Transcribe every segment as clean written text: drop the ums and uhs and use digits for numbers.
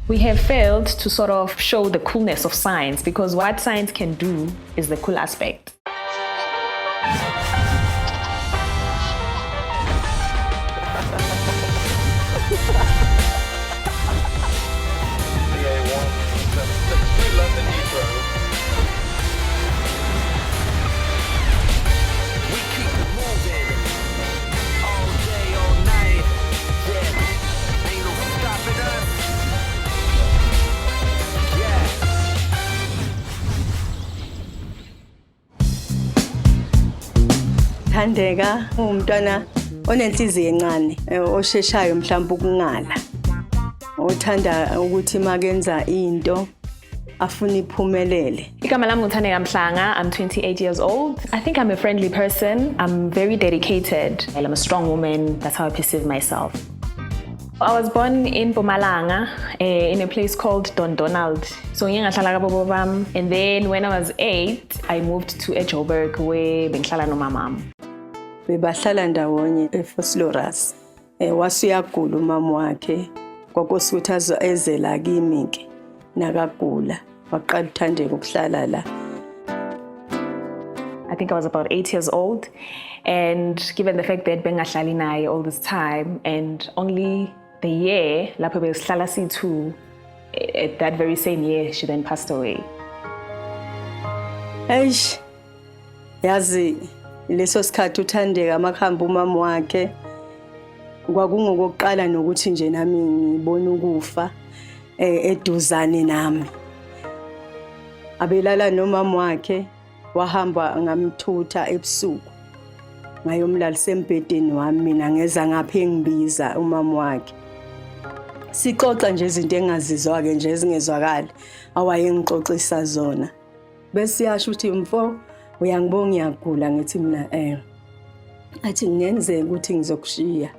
We have failed to sort of show the coolness of science, because what science can do is the cool aspect. Thandeka umntwana onenhliziyo encane osheshayo mhlawumbe ukungala, othanda ukuthi makenza into afuna iphumelele. Igama lami Thandeka Mhlanga. I'm 28 years old. I think I'm a friendly person. I'm very dedicated. I'm a strong woman. That's how I perceive myself. I was born in Mpumalanga, in a place called Don Donald. So ngiyahlala kabo bam, and then when I was 8, I moved to Joburg where bengihlala nomama. Bebahlala ndawonye eFoslorus. Wasuyagula umama wakhe. Kwakusukuthi ezela kimi ke nakagula. Waqala uThandeka ukuhlala la. I think I was about 8 years old, and given the fact that bengahlali naye all this time, and only the year lapho besihlala si2, at that very same year she then passed away. Eish. Yazi leso sikhathi uThandeka makhamba umama wakhe kwakungokuqala nokuthi nje nami ngibona ukufa eduzane nami. Abelala nomama wakhe, wahamba ngamthutha ebusuku ngayomlalisa embhedeni wami, mina ngeza ngapha engibiza umama wakhe. Sixoxa nje izinto engazizwa ke nje ezingezwakala awayengixoxisa zona. Bese yasho ukuthi mfo uyangibona ngiyagula, ngithi mina athi ngenzeka ukuthi ngizokushiya,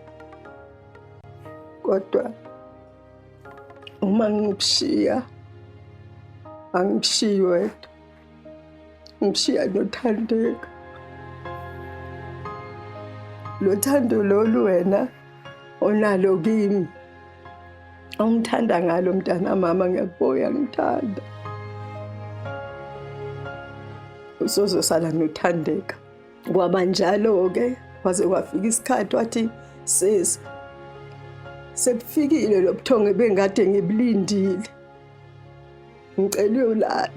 kodwa uma ngikushiya angishiyi wedwa, ngishiya noThandeka. Lo thando lolu wena onalo kimi, ongithanda ngalo mntana mama, ngiyakubona ngithanda. Usozosala noThandeka. Kwaba njalo ke kwaze kwafika isikhathi wathi sis sekufikile lo buthongo bengade ngibulindile, ngicela uyolala.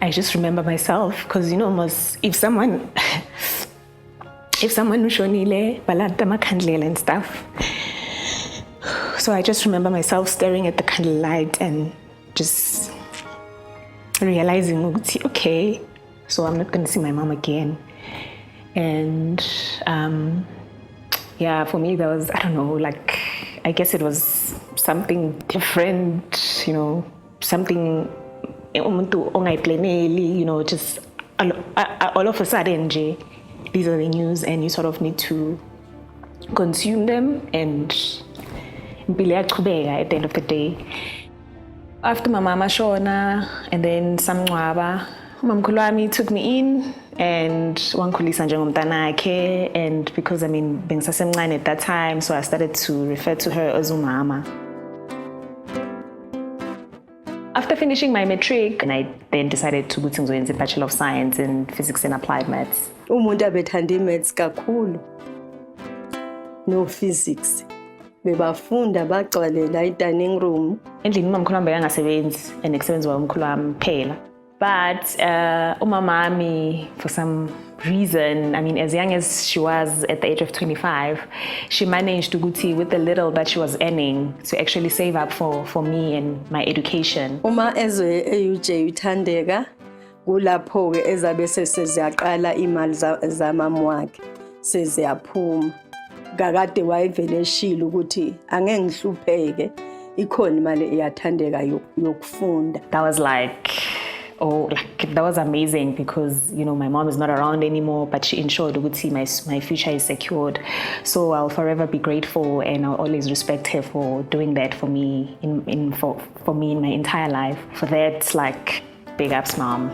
I just remember myself, because almost if someone ushonile balata makhandlela and stuff. So I just remember myself staring at the candlelight and just realizing, okay, so I'm not going to see my mom again. And yeah, for me that was, I don't know, like, I guess it was something different, something umuntu ongayiplaneli, just all of a sudden these are the news and you sort of need to consume them, and impilo iyaqhubeka at the end of the day. After my mama shona and then samncwaba, umamkhulu wami took me in and wangikhulisa njengomntanakhe, and because bengisasemncane at that time, so I started to refer to her as umama. After finishing my matric, and I then decided to go to the Bachelor of Science in Physics and Applied Maths. Umuntu abethanda imaths kakhulu no physics. Bebafunda bagcwalela i-dining room. Endlini umamkhulu wami bekangasebenzi, and kusebenza umkhulu wami kuphela. But umamami, for some reason, as young as she was at the age of 25, she managed to go with the little that she was earning to actually save up for me and my education. Uma ezwe UJ uThandeka, kulapho ke ezabe seziyaqala imali zamama wakhe seziyaphuma. Kakade wayevele eshilo ukuthi angeke ngihlupheke, ikhona imali eyaThandeka yokufunda. That was that was amazing, because my mom is not around anymore, but she ensured my future is secured. So I'll forever be grateful, and I'll always respect her for doing that for me for me in my entire life. For that, big ups, mom.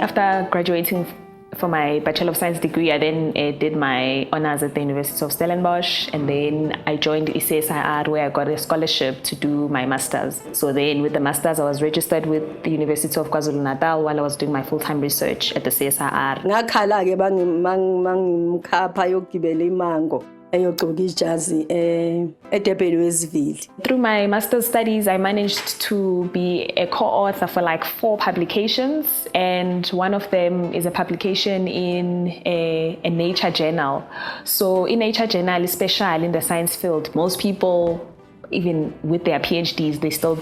After graduating For my Bachelor of Science degree, I then did my honors at the University of Stellenbosch, and then I joined CSIR where I got a scholarship to do my master's. So then with the master's, I was registered with the University of KwaZulu-Natal while I was doing my full-time research at the CSIR. Ngakhala-ke mangimkhapha yokugibela imango eyogqoka ijazi eDurban Westville. Through my master's studies, I managed to be a co-author for like 4 publications, and one of them is a publication in a nature journal. So in nature journal, especially in the science field, most people, even with their PhDs, they still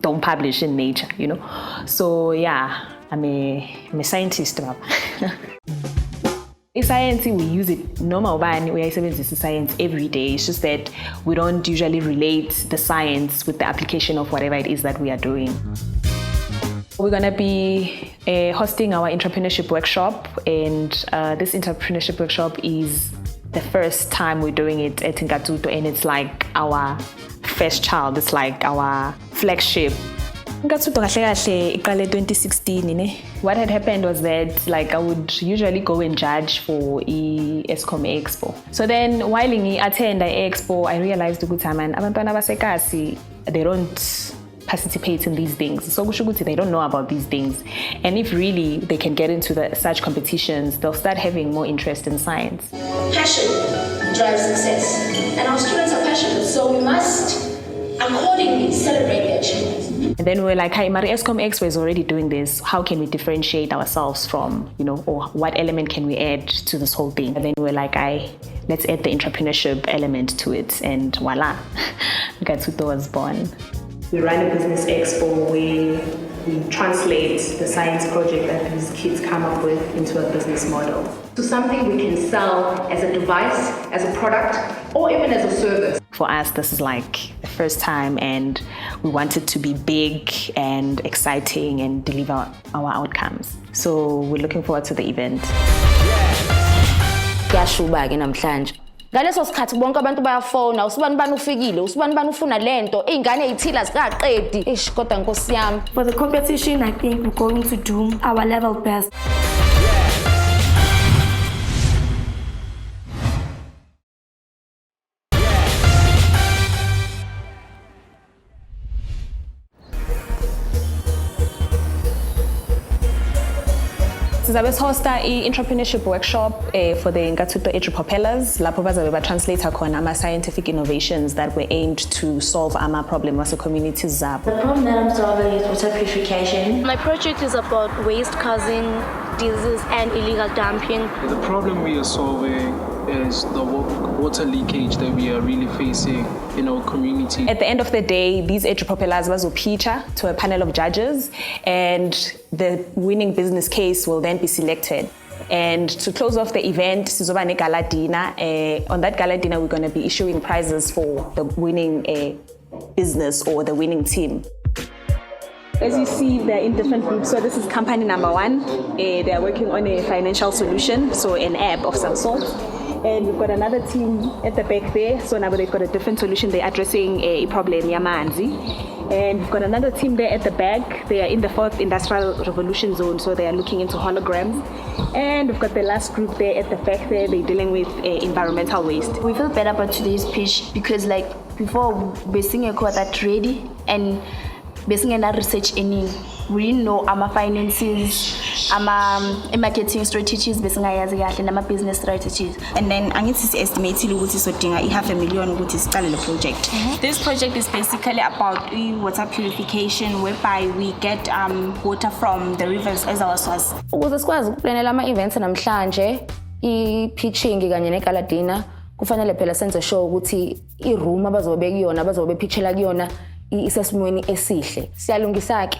don't publish in nature, you know. So yeah, I'm a scientist. In science, we use it normal, we use science every day. It's just that we don't usually relate the science with the application of whatever it is that we are doing. We're going to be hosting our entrepreneurship workshop, and this entrepreneurship workshop is the first time we're doing it at Nka'Thuto, and it's like our first child. It's like our flagship. Nka'Thuto kahle iqale 2016. What had happened was that like I would usually go and judge for Eskom Expo. So then while attend the expo, I realized ukuthi man abantwana basekasi they don't participate in these things. So they don't know about these things. And if really they can get into such competitions, they'll start having more interest in science. Passion drives success. And our students are passionate, so we must accordingly celebrate their achievements. And then we're like, hey, Mari Eskom Expo is already doing this. How can we differentiate ourselves from, you know, or what element can we add to this whole thing? And then we're like, let's add the entrepreneurship element to it. And voila, Nka'Thuto was born. We run a business expo where we translate the science project that these kids come up with into a business model. To something we can sell as a device, as a product, or even as a service. For us, this is like the first time, and we want it to be big and exciting and deliver our outcomes. So we're looking forward to the event. Kuyashuba-ke namhlanje. Ngaleso sikhathi bonke abantu bayafona, usibani bani ufikile, usibani bani ufuna lento, izingane ezithila zikaqedi. Kodwa Nkosi yami. For the competition, I think we're going to do our level best. Sizabe hosta entrepreneurship workshop for the Nka'Thuto Edge Propellers. Lapho bazabe translate khona ama scientific innovations that were aimed to solve ama problem wase communities zabo. The problem that I'm solving is water purification. My project is about waste causing diseases and illegal dumping. The problem we are solving is the water leakage that we are really facing in our community. At the end of the day, these edge propellers will feature to a panel of judges, and the winning business case will then be selected. And to close off the event, sizoba ne gala dinner. On that gala dinner, we're going to be issuing prizes for the winning business or the winning team. As you see, they're in different groups. So this is company number 1. They are working on a financial solution, so an app of some sort. And we've got another team at the back there. So now they've got a different solution. They're addressing a problem, yamanzi. And we've got another team there at the back. They are in the 4th Industrial Revolution Zone, so they are looking into holograms. And we've got the last group there at the back there. They're dealing with environmental waste. We feel better about today's pitch because, like, before we're seeing a code that ready and basing on that research we didn't know our finances, our marketing strategies, basing on our business strategies. And then I need to estimate $500,000 to start the project. This project is basically about water purification, whereby we get water from the rivers as our source. Ukuze sikwazi ukuplanela ama-events namhlanje, i-pitching kanye negala dinner, kufanele phela senze sure ukuthi i-room abazobe kuyona, abazobe pitchela kuyona isesimweni esihle. Siyalungisa-ke.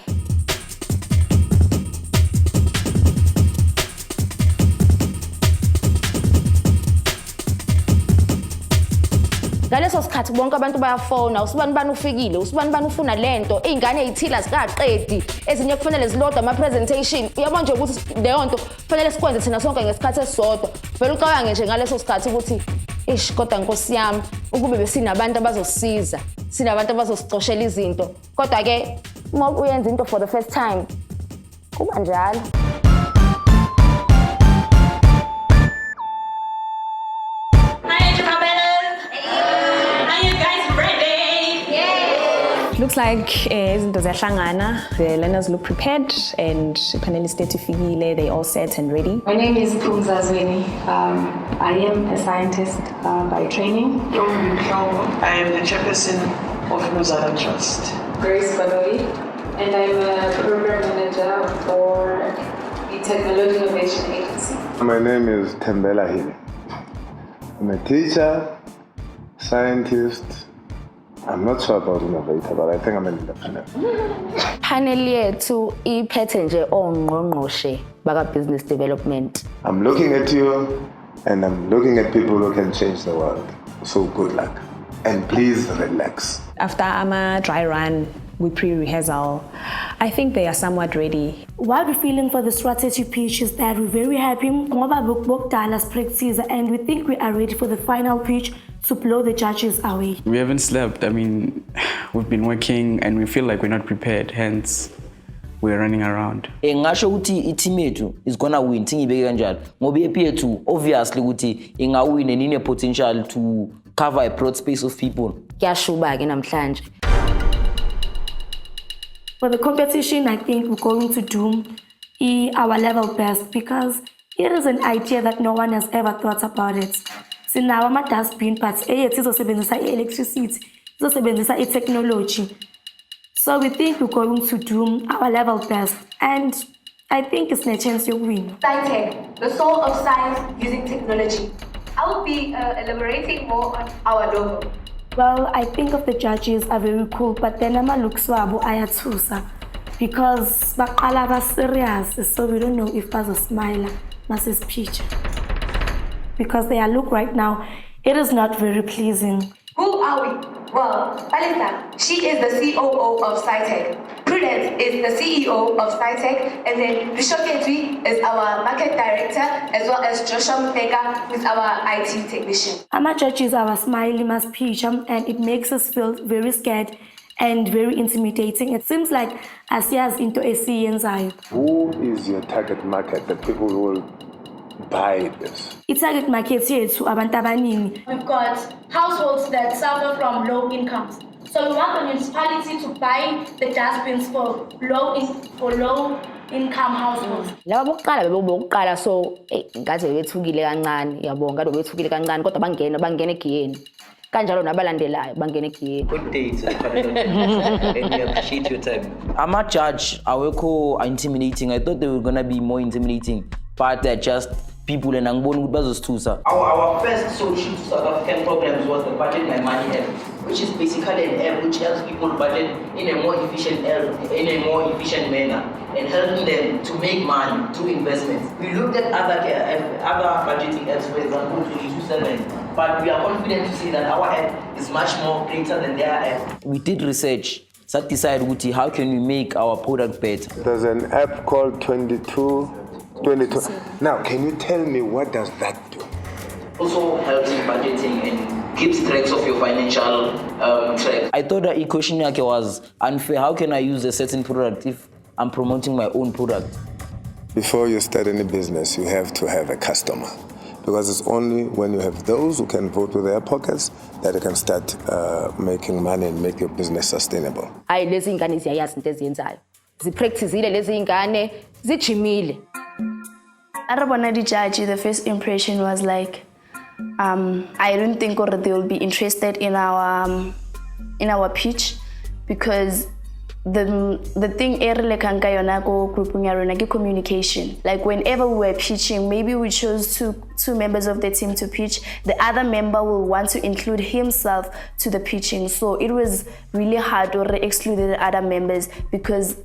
Ngaleso sikhathi bonke abantu bayafona, usibani bani ufikile, usibani bani ufuna lento, izingane ezithila zikaqedi, ezinye kufanele ziload ama presentation. Uyabona nje ukuthi leyo nto kufanele sikwenze thina sonke ngesikhathi esisodwa. Vele ucabange nje ngaleso sikhathi ukuthi kodwa Nkosi yami ukube besinabantu abazosisiza, sinabantu abazosicoshela izinto. Kodwa ke uma uyenza into for the first time kuba njalo. Looks like izinto ziyahlangana. The learners look prepared and panelists ifikile. They all set and ready. My name is Kumzazweni. I am a scientist by training. I am the chairperson of Luzana Trust. Grace Badoi, and I'm a program manager for the Technology Innovation Agency. My name is Thandeka Mhlanga. I'm a teacher, scientist. I'm not sure about innovator, but I think I'm an entrepreneur. Panel yethu iphethe nje ongqongqoshe baka business development. I'm looking at you and I'm looking at people who can change the world. So good luck. And please relax. After our dry run, we pre-rehearsal. I think they are somewhat ready. What we're feeling for the strategy pitch is that we're very happy and we think we are ready for the final pitch to blow the judges away. We haven't slept. I mean, we've been working and we feel like we're not prepared, hence we're running around. Ngasho ukuthi team yethu is gonna win. Thingibeke kanjalo. Ngoba ipi yethu obviously ukuthi ingawin and ine potential to cover a broad space of people. Kuyashuba ke namhlanje. For the competition, I think we're going to do our level best because it is an idea that no one has ever thought about it. Sinawo ama-dustbin but sizosebenzisa i-electricity, sizosebenzisa i-technology. So we think we're going to do our level best and I think it's a chance to win. SciTech, the soul of science using technology. I will be elaborating more on our logo. Well, I think of the judges are very cool, but then ama-looks wabo ayathusa because baqala ba serious, so we don't know if bazosmile masisipitch. Because their look right now, it is not very pleasing. Who are we? Well, Alisa, she is the COO of SciTech. Prudence is the CEO of SciTech, and then Bishoketwi is our market director, as well as Joshua Muteka, who is our IT technician. Our judges are smiling must pitch, and it makes us feel very scared and very intimidating. It seems like Asia's into a CNI. Who is your target market, the people who will buy this? I-target market yethu abantu abaningi. We've got households that suffer from low incomes. So we want the municipality to buy the dustbins for low income households. Laba bokuqala bebokuqala so ngaze bethukile kancane yabonga ngabe bethukile kancane kodwa bangena egiyeni. Kanjalo nabalandelayo bangena egiyeni. Good day and we appreciate your time. I'm a judge awekho intimidating. I thought they were gonna be more intimidating, but they're just people and angiboni ukuthi bazosithusa. Our first solution to South African problems was the Budget My Money app, which is basically an app which helps people budget in a more efficient manner and helping them to make money through investments. We looked at other budgeting apps, for example, 22/7, but we are confident to say that our app is much more greater than their app. We did research. So decide how can we make our product better. There's an app called 22. Now, can you tell me what does that do? Also helps in budgeting and keeps tracks of your financial track. I thought that equation was unfair. How can I use a certain product if I'm promoting my own product? Before you start any business, you have to have a customer. Because it's only when you have those who can vote with their pockets that you can start making money and make your business sustainable. Hayi lezi ingane ziyayazi into eziyenzayo. Zipracticeile lezi ingane, zijimile. Arabona the judge, the first impression was like, I don't think they will be interested in our pitch because the thing group communication. Like whenever we were pitching, maybe we chose two members of the team to pitch, the other member will want to include himself to the pitching. So it was really hard to exclude the other members because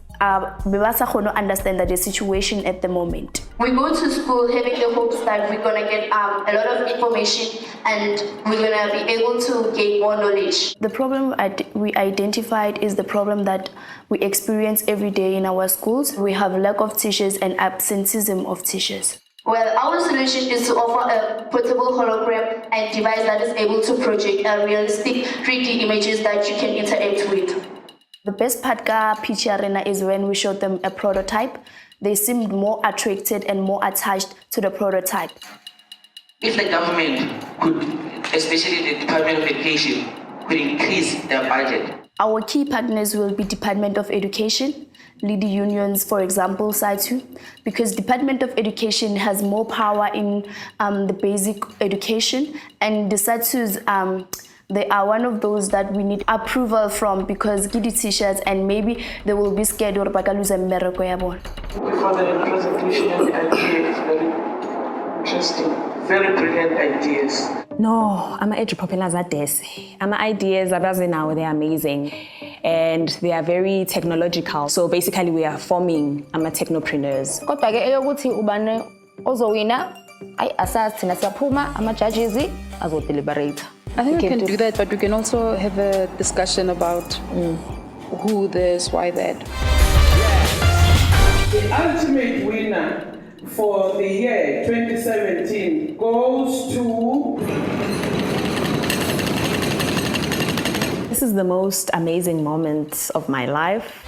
we understand that the situation at the moment. We go to school having the hopes that we're gonna get a lot of information and we're gonna be able to gain more knowledge. The problem we identified is the problem that we experience every day in our schools. We have lack of teachers and absenteeism of teachers. Well, our solution is to offer a portable hologram and device that is able to project realistic 3D images that you can interact with. The best part of Pitch Arena is when we showed them a prototype. They seemed more attracted and more attached to the prototype. If the government could, especially the Department of Education, could increase their budget Our key partners will be Department of Education, lead unions, for example, SAITU, because Department of Education has more power in the basic education, and the SAITUs, they are one of those that we need approval from because gidi teachers, and maybe they will be scared or bakaluza mmereko yabo. Before the presentation of the idea is very interesting, very brilliant ideas. No, I'm entrepreneurs at this. I'm ideas now, they're amazing. And they are very technological. So basically we are forming technopreneurs. Kodwa ke eyokuthi ubane ozowina ay asas thina siyaphuma ama judges azodeliberate. I think we can do that, but we can also have a discussion about who this, why that. The ultimate winner for the year 2017 goes to... This is the most amazing moment of my life.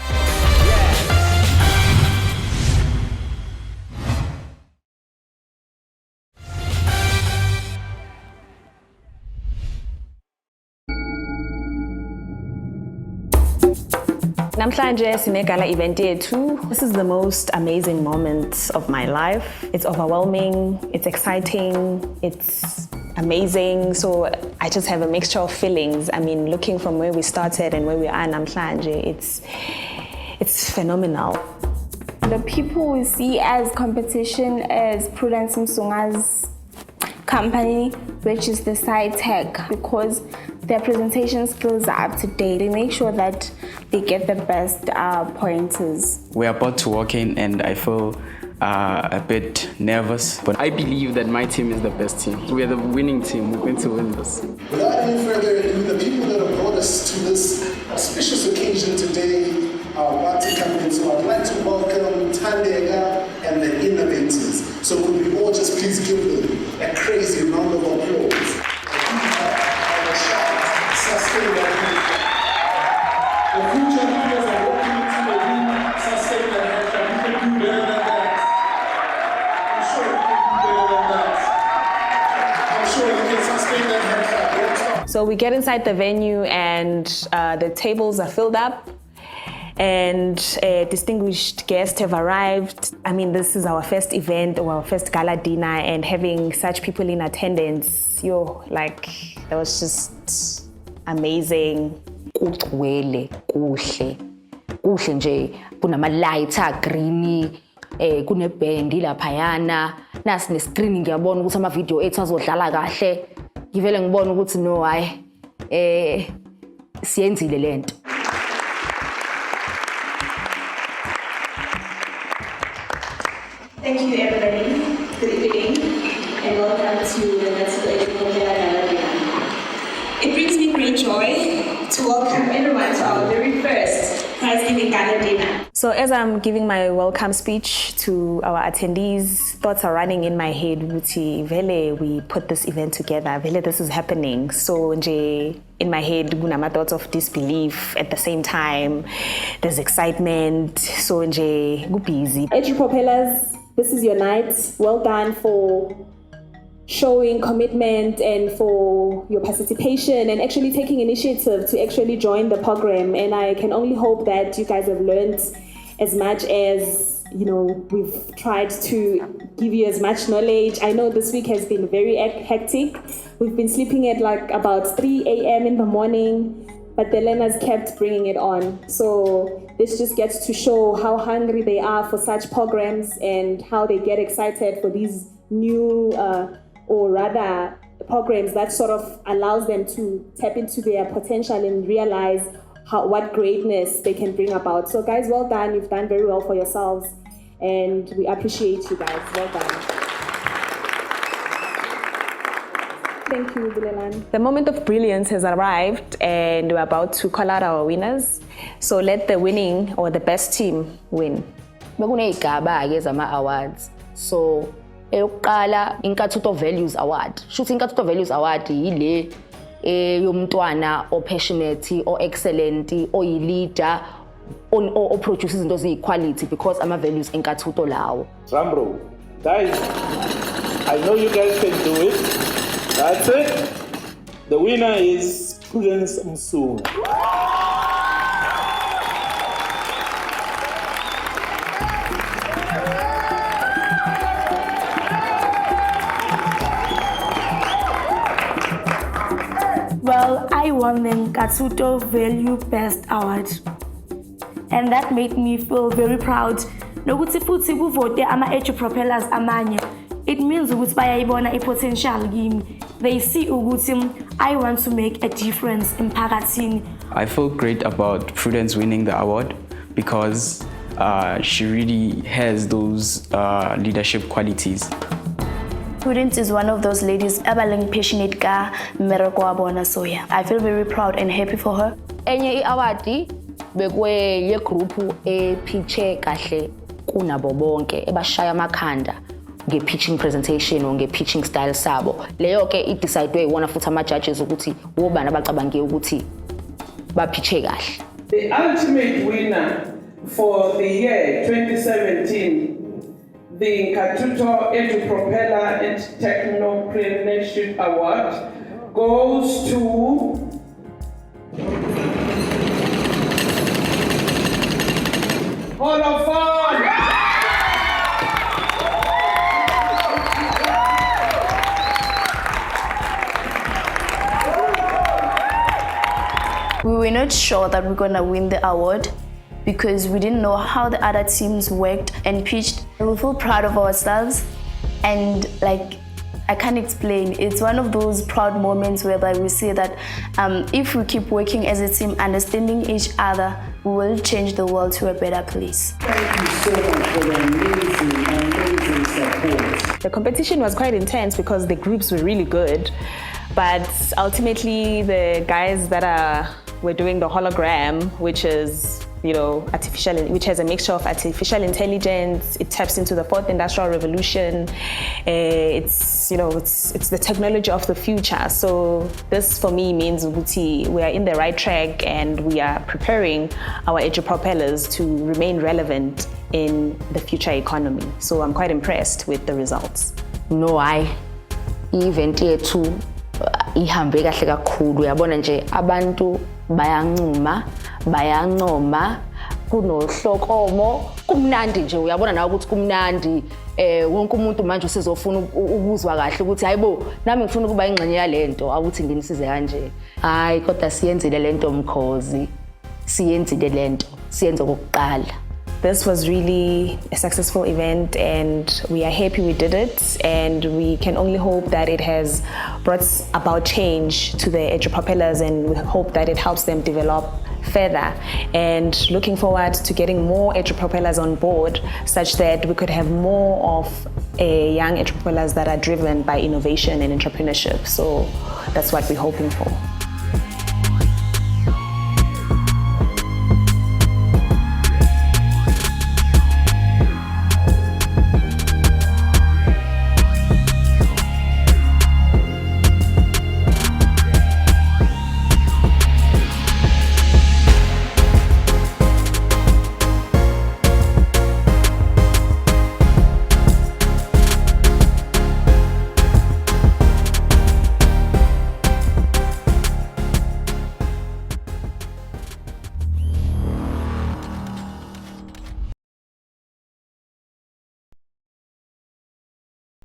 Namhlanje sinegala event yethu. This is the most amazing moment of my life. It's overwhelming, it's exciting, it's amazing. So I just have a mixture of feelings. I mean, looking from where we started and where we are namhlanje, it's phenomenal. The people we see as competition is Prudence Msunga's company, which is the SciTech, because their presentation skills are up to date. They make sure that they get the best pointers. We're about to walk in and I feel a bit nervous, but I believe that my team is the best team. We're the winning team. We're going to win this. Without any further ado, the people that have brought us to this auspicious occasion today are about to come in. So I'd like to welcome Thandeka and the innovators. So could we all just please give them a crazy round of applause? The future leaders are walking into the ring, sustain the headshot. You can do better than that. I'm sure you can do better than that. I'm sure you can sustain that headshot. So we get inside the venue and the tables are filled up and distinguished guests have arrived. I mean, this is our first event or our first gala dinner, and having such people in attendance, that was just amazing. Kugcwele kuhle nje kunama lights green kune band laphayana nasi ne screen ngiyabona ukuthi ama video ethu azodlala kahle ngivele ngibona ukuthi no hayi siyenzile lento. Thank you everybody. Good evening and welcome to the Nka'Thuto Gala Dinner. It brings me great joy to welcome everyone to our very first Prize-giving Gala Dinner. So as I'm giving my welcome speech to our attendees, thoughts are running in my head, Vele, we put this event together, Vele, this is happening. So in my head, kunama thoughts of disbelief at the same time, there's excitement, so busy. Propellers, this is your night. Well done for showing commitment and for your participation and actually taking initiative to actually join the program. And I can only hope that you guys have learned as much as, we've tried to give you as much knowledge. I know this week has been very hectic. We've been sleeping at about 3 a.m. in the morning, but the learners kept bringing it on. So this just gets to show how hungry they are for such programs and how they get excited for these new or rather programs that sort of allows them to tap into their potential and realize what greatness they can bring about. So guys, well done. You've done very well for yourselves and we appreciate you guys. Well done. Thank you, Bulelan. The moment of brilliance has arrived and we're about to call out our winners. So let the winning or the best team win. Bekuneyigaba-ke zama-awards. So eyokuqala Nka'Thuto Values Award. Shuthi Nka'Thuto Values Award yile yomntwana o-passionate, o-excellent, oyi-leader, o-produce izinto eziyi-quality because ama-values Nka'Thuto lawo. Rambro, guys, I know you guys can do it. That's it. The winner is Prudence Msunga. example, I won the Nka'Thuto Value Best Award. And that made me feel very proud. Nokuthi futhi kuvote ama-edge propellers amanye. It means ukuthi bayayibona i-potential kimi. They see ukuthi I want to make a difference emphakathini. I feel great about Prudence winning the award because she really has those leadership qualities. Prudence is one of those ladies abaleng passionate ka mmereko wa bona, so yeah, I feel very proud and happy for her. Enye i-award bekwe ye group epitche kahle kunabo bonke ebashaya amakhanda nge-pitching presentation or nge-pitching style sabo. Leyo ke i-decide iwona futhi ama-judges ukuthi wobani abacabange ukuthi bapitche kahle. The ultimate winner for the year 2017, the Nka'Thuto Propeller and Technopreneurship Award, goes to Hall of Fame. We were not sure that we're gonna win the award because we didn't know how the other teams worked and pitched. We feel proud of ourselves, and I can't explain. It's one of those proud moments whereby we say that if we keep working as a team, understanding each other, we will change the world to a better place. Thank you so much for the amazing support. The competition was quite intense because the groups were really good, but ultimately the guys that were doing the hologram, which is which has a mixture of artificial intelligence. It taps into the fourth industrial revolution. It's the technology of the future. So this for me means we are in the right track and we are preparing our edge propellers to remain relevant in the future economy. So I'm quite impressed with the results. No, event yethu ihambe kahle kakhulu. Uyabona nje abantu bayancoma kunohlokomo kumnandi nje, uyabona nawe ukuthi kumnandi. Wonke umuntu manje usezofuna ukuzwa kahle ukuthi hayibo nami ngifuna ukuba ingxenye yalento awuthi nginisize kanje. Hayi kodwa siyenzile lento mkhozi, siyenzile lento, siyenze kokuqala. This was really a successful event and we are happy we did it, and we can only hope that it has brought about change to the edge propellers, and we hope that it helps them develop further, and looking forward to getting more edge propellers on board such that we could have more of young edge propellers that are driven by innovation and entrepreneurship. So that's what we're hoping for.